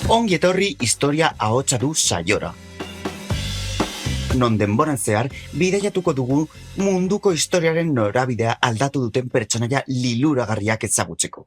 Ongi etorri historia ahotsa du saiora. Non denboran zehar, bidaiatuko dugu munduko historiaren norabidea aldatu duten pertsonaia liluragarriak ezagutzeko.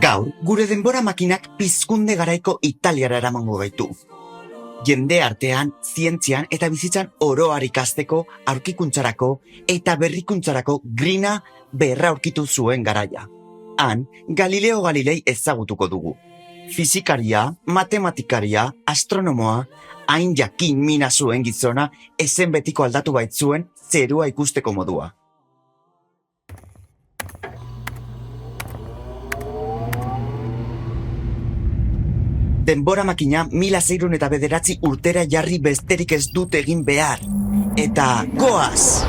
Gaur, gure denbora makinak pizkunde garaiko Italiara eramango gaitu. Jende artean, zientzian eta bizitzan oroar ikasteko, aurkikuntzarako eta berrikuntzarako grina berra aurkitu zuen garaia. Han, Galileo Galilei ezagutuko dugu. Fizikaria, matematikaria, astronomoa, hain jakin mina zuen gizona, ezen betiko aldatu baitzuen zerua ikusteko modua. Denbora makina 1609 urtera jarri besterik ez dut egin behar. Eta goaz!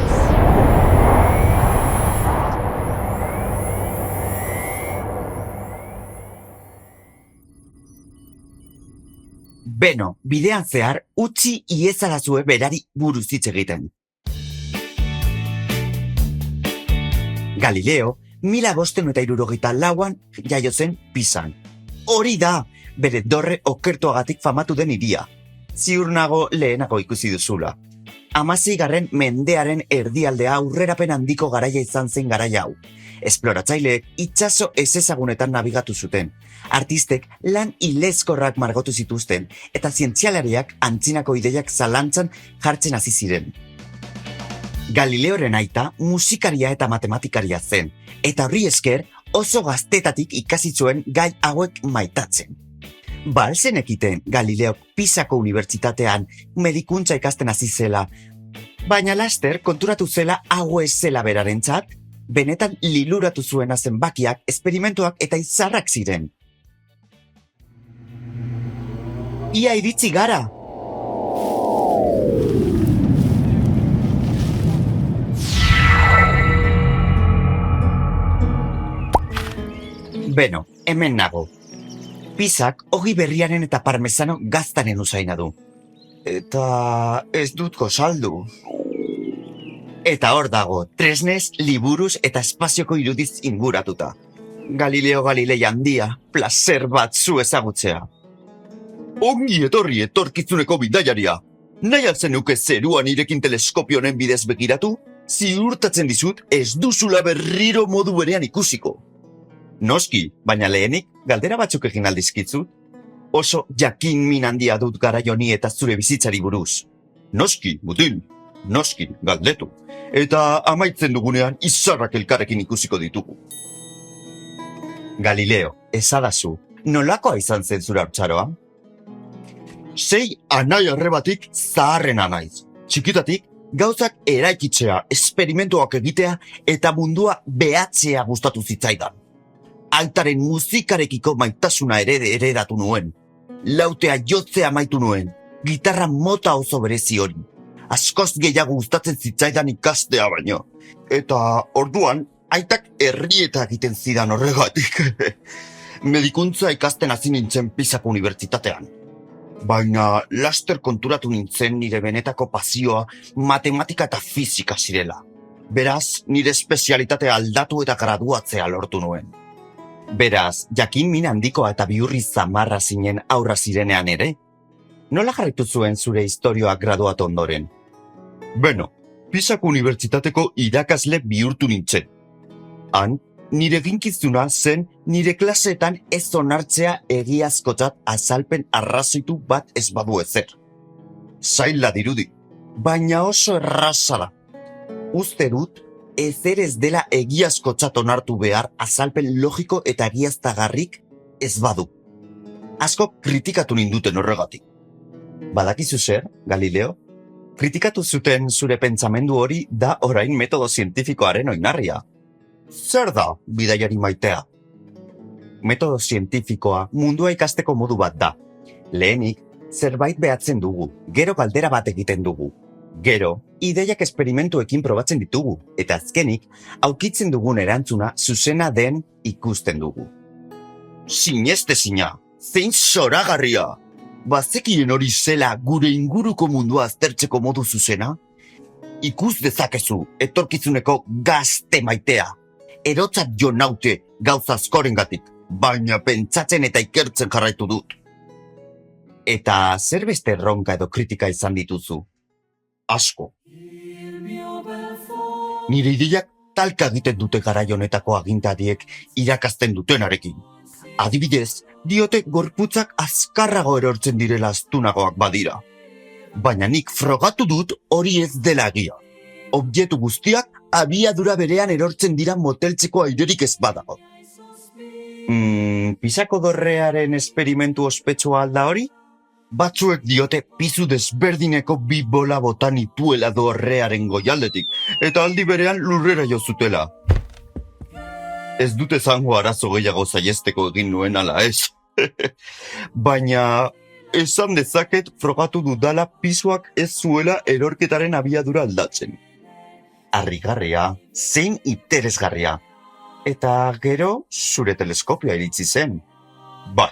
Beno, bidean zehar, utzi iezalazue berari buruz hitz egiten. Galileo, 1564an jaio zen Pisan. Hori da, bere dorre okertuagatik famatu den hiria. Ziur nago lehenago ikusi duzula. 16. mendearen erdialdea aurrerapen handiko garaia izan zen garaia hau. Esploratzaileek itsaso ezezagunetan nabigatu zuten. Artistek lan ilezkorrak margotu zituzten eta zientzialariak antzinako ideiak zalantzan jartzen hasi ziren. Galileoren aita musikaria eta matematikaria zen, eta horri esker oso gaztetatik ikasi zuen gai hauek maitatzen. Zenekiten Galileok Pisako unibertsitatean medikuntza ikasten hasi zela, baina laster konturatu zela hau ez zela berarentzat, benetan liluratu zuena zenbakiak, esperimentuak eta izarrak ziren. Ia iritsi gara! Beno, hemen nago. Pisak ogi berriaren eta parmesano gaztanen usaina du. Eta ez dut gosaldu. Eta hor dago, tresnez, liburuz eta espazioko irudiz inguratuta. Galileo Galilei handia, placer bat zu ezagutzea. Ongi etorri etorkizuneko bidaiaria. Nahi alzenuke zeruan irekin teleskopio honen bidez begiratu, ziurtatzen dizut ez duzula berriro modu berean ikusiko. Noski, baina lehenik, galdera batzuk egin aldizkitzut. Oso jakin min handia dut garai honi eta zure bizitzari buruz. Noski, mutil, noski, galdetu. Eta amaitzen dugunean izarrak elkarrekin ikusiko ditugu. Galileo, esadazu, nolakoa izan zen zure haurtzaroa? 6 anai arrebatik zaharrena naiz. Txikitatik, gauzak eraikitzea, esperimentuak egitea eta mundua behatzea gustatu zitzaidan. Aitaren musikarekiko maitasuna eredatu nuen. Lautea jotzea amaitu nuen. Gitarra mota oso berezi hori. Askoz gehiago gustatzen zitzaidan ikastea baino. Eta orduan, aitak errieta egiten zidan horregatik. Medikuntza ikasten hasi nintzen Pisako unibertsitatean. Baina laster konturatu nintzen nire benetako pasioa matematika eta fizika zirela. Beraz, nire espezialitatea aldatu eta graduatzea lortu nuen. Beraz, jakin min handikoa eta bihurri zamarra zinen aurra zirenean ere? Nola jarritu zuen zure historioak graduatu ondoren? Beno, Pisako unibertsitateko irakasle bihurtu nintzen. Han, nire ginkizuna zen nire klaseetan ez onartzea egiazkotzat azalpen arrazoitu bat ez badu ezer. Zaila dirudi, baina oso erraza da. Uste dut, ezer ez dela egiazkotzat onartu behar azalpen logiko eta egiaztagarrik ez badu. Asko kritikatu ninduten horregatik. Badakizu zer, Galileo? Kritikatu zuten zure pentsamendu hori da orain metodo zientifikoaren oinarria. Zer da bidaiari maitea? Metodo zientifikoa mundua ikasteko modu bat da. Lehenik, zerbait behatzen dugu, gero galdera bat egiten dugu. Gero, ideiak esperimentuekin probatzen ditugu, eta azkenik, aurkitzen dugun erantzuna zuzena den ikusten dugu. Sinestezina, zein zoragarria! Bazekien hori zela gure inguruko mundua aztertzeko modu zuzena? Ikus dezakezu etorkizuneko gazte maitea. erotzat jo naute gauza askorengatik, baina pentsatzen eta ikertzen jarraitu dut. Eta zer beste erronka edo kritika izan dituzu? Asko. Nire ideiak talka egiten dute garai honetako agintariek irakasten dutenarekin. Adibidez, diote gorputzak azkarrago erortzen direla astunagoak badira. Baina nik frogatu dut hori ez dela egia. Objektu guztiak abiadura berean erortzen dira moteltzeko airerik ez badago. Pisako dorrearen esperimentu ospetsua alda hori? Batzuek diote pizu desberdineko bi bola botan ituela dorrearen goialdetik, eta aldi berean lurrera jo zutela. Ez dute zango arazo gehiago zaiesteko egin nuen ala ez. Baina esan dezaket frogatu dudala pisuak ez zuela erorketaren abiadura aldatzen. Harrigarria, zein interesgarria. Eta gero zure teleskopioa iritsi zen. Bai,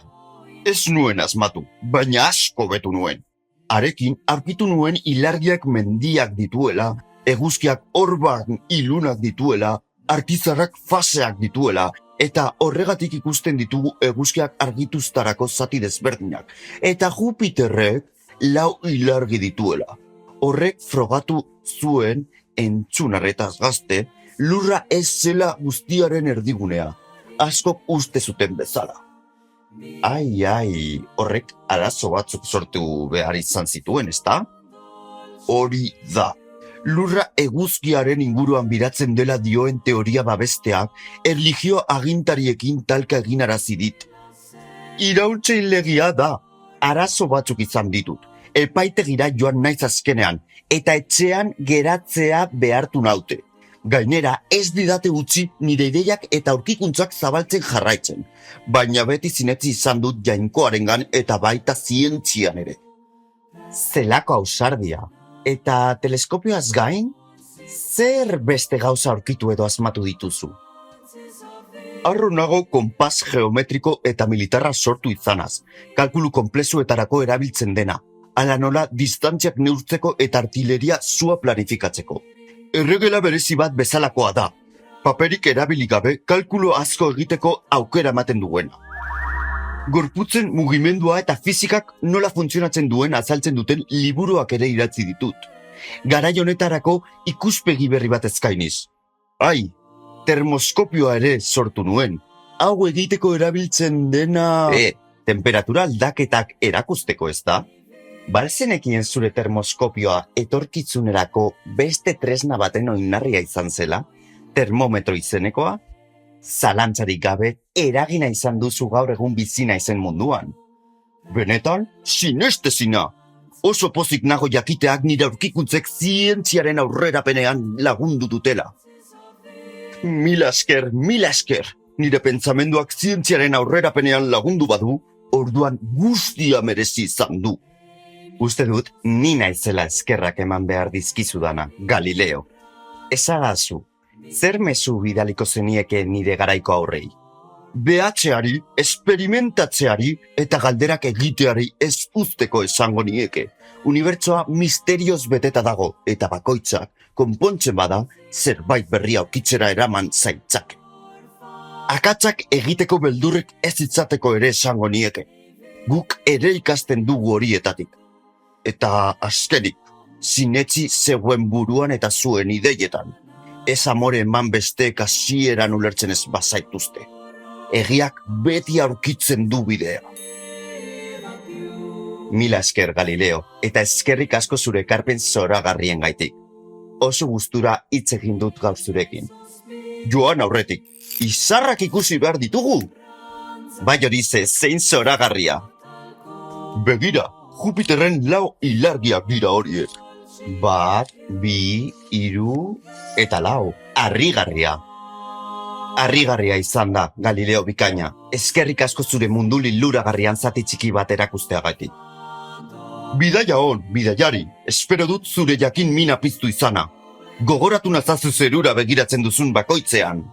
ez nuen asmatu, baina asko betu nuen. Arekin aurkitu nuen ilargiak mendiak dituela, eguzkiak orban ilunak dituela, artizarrak faseak dituela, eta horregatik ikusten ditugu eguzkiak argituztarako zati desberdinak. Eta Jupiterrek 4 ilargi dituela. Horrek frogatu zuen entzunarretaz gazte, lurra ez zela guztiaren erdigunea. Askok uste zuten bezala. Ai, horrek arazo batzuk sortu behar izan zituen, ezta? Hori da. Lurra eguzkiaren inguruan biratzen dela dioen teoria babesteak erlijio agintariekin talka egin arazi dit. Iraultzailegia da. Arazo batzuk izan ditut. Epaitegira joan naiz azkenean, eta etxean geratzea behartu naute. Gainera, ez didate utzi nire ideiak eta aurkikuntzak zabaltzen jarraitzen, baina beti sinetsi izan dut jainkoarengan eta baita zientzian ere. Zelako ausardia, eta teleskopioaz gain, zer beste gauza aurkitu edo asmatu dituzu? Harro nago konpas geometriko eta militarra sortu izanaz, kalkulu konplexuetarako erabiltzen dena, ala nola distantziak neurtzeko eta artileria zua planifikatzeko. Erregela berezi bat bezalakoa da. Paperik erabili gabe kalkulo asko egiteko aukera ematen duena. Gorputzen mugimendua eta fizikak nola funtzionatzen duen azaltzen duten liburuak ere idatzi ditut. Garai honetarako ikuspegi berri bat eskainiz. Ai, termoskopioa ere sortu nuen. Hau egiteko erabiltzen dena... temperatura aldaketak erakusteko ez da? Balzenekien zure termoskopioa etorkizunerako beste tresna baten oinarria izan zela, termometro izenekoa, zalantzarik gabe eragina izan duzu gaur egun bizi naizen munduan. Benetan, sinestezina! Oso pozik nago jakiteak nire aurkikuntzek zientziaren aurrerapenean lagundu dutela. Mila esker! Nire pentsamenduak zientziaren aurrerapenean lagundu badu, orduan guztia merezi izan du. Uste dut, ni naizela eskerrak eman behar dizkizudana, Galileo. Esagazu, zer mezu bidaliko zenieke nire garaiko aurrei? Behatzeari, esperimentatzeari eta galderak egiteari ez usteko esango nieke. Unibertsoa misterioz beteta dago eta bakoitzak, konpontzen bada, zerbait berria aurkitzera eraman zaitzak. Akatsak egiteko beldurrek ez itzateko ere esango nieke. Guk ere ikasten dugu horietatik. Eta azkenik, sinetsi zegoen buruan eta zuen ideietan. Ez amore eman besteek hasieran ulertzen ez bazaituzte. Egiak beti aurkitzen du bidea. Mila esker, Galileo, eta eskerrik asko zure ekarpen zoragarrien gaitik. Oso gustura hitz egin dut gaur zurekin. Joan aurretik, izarrak ikusi behar ditugu! Bai hori zein zoragarria. Begira, Jupiterren 4 ilargiak dira horiek. 1, 2, 3 eta 4. Harrigarria. Harrigarria izan da, Galileo bikaina. Eskerrik asko zure mundu liluragarrian zati txiki bat erakusteagatik. Bidaia on, bidaiari. Espero dut zure jakin mina piztu izana. Gogoratu nazazu zerura begiratzen duzun bakoitzean.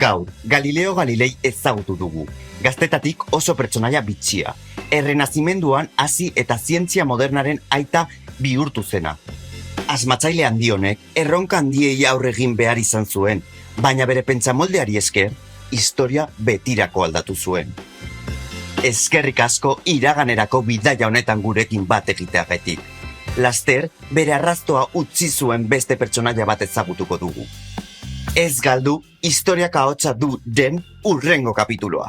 Gaur, Galileo Galilei ezagutu dugu. Gaztetatik oso pertsonaia bitxia. Errenazimenduan hasi eta zientzia modernaren aita bihurtu zena. Asmatzaile handi honek erronka handiei aurre egin behar izan zuen, baina bere pentsamoldeari esker, historia betirako aldatu zuen. Eskerrik asko iraganerako bidaia honetan gurekin bat egiteagatik. Laster, bere arrastoa utzi zuen beste pertsonaia bat ezagutuko dugu. Ez galdu, historiak ahotsa du den hurrengo kapituloa.